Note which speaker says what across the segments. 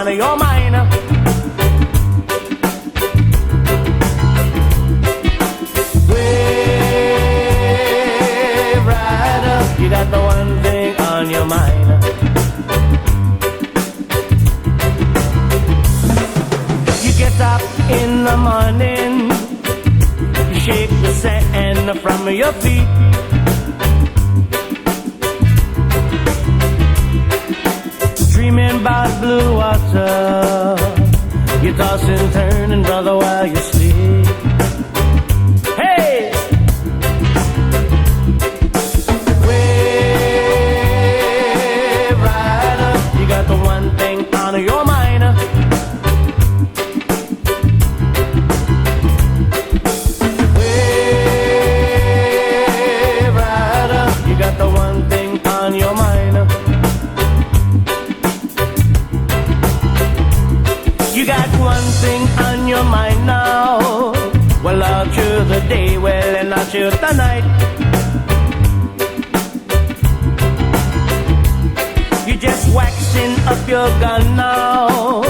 Speaker 1: on your mind. Wave rider, you got the one thing on your mind. You get up in the morning, you shake the sand from your feet. Dreaming about blue water, you toss and turn and brother while you sleep. Hey! Wave rider, you got the one thing on your mind. Wave rider, you got the one thing on your mind. You got one thing on your mind now. Well, out through the day, well, and out through the night. You're just waxing up your gun now.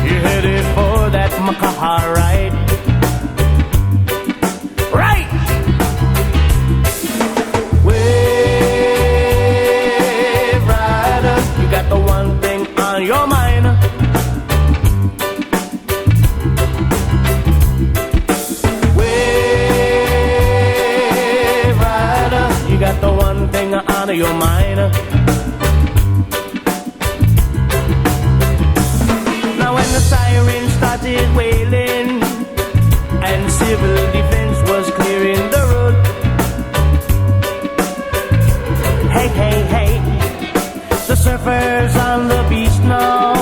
Speaker 1: You're headed for that Makaha ride. Right! Wave rider, you got the one thing on your mind. You got the one thing on your mind. Now when the siren started wailing and civil defense was clearing the road, hey, hey, hey, the surfers on the beach now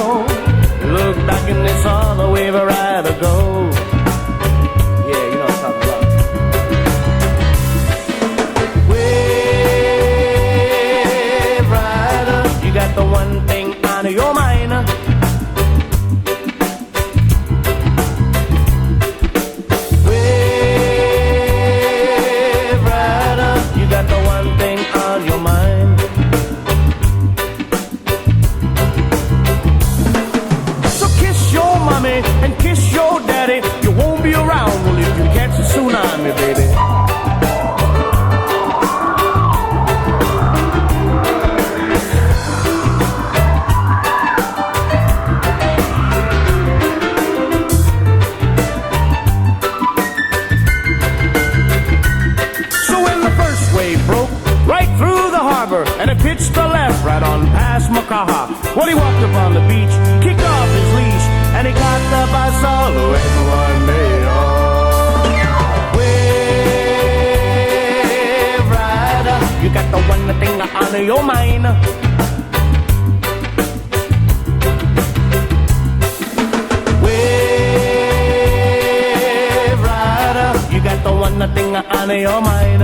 Speaker 1: look back and they saw the wave rider go. Yeah, you know what I'm talking about. Got the one thing on your mind. Wave rider, you got the one thing on your mind. So kiss your mommy and kiss your daddy. You won't be around well if you catch a tsunami, baby. And it pitched the left right on past Makaha. Well, he walked up on the beach, kicked off his leash, and he caught the bus all the way to one day. Wave rider, you got the one thing on your mind. Wave rider, you got the one thing on your mind.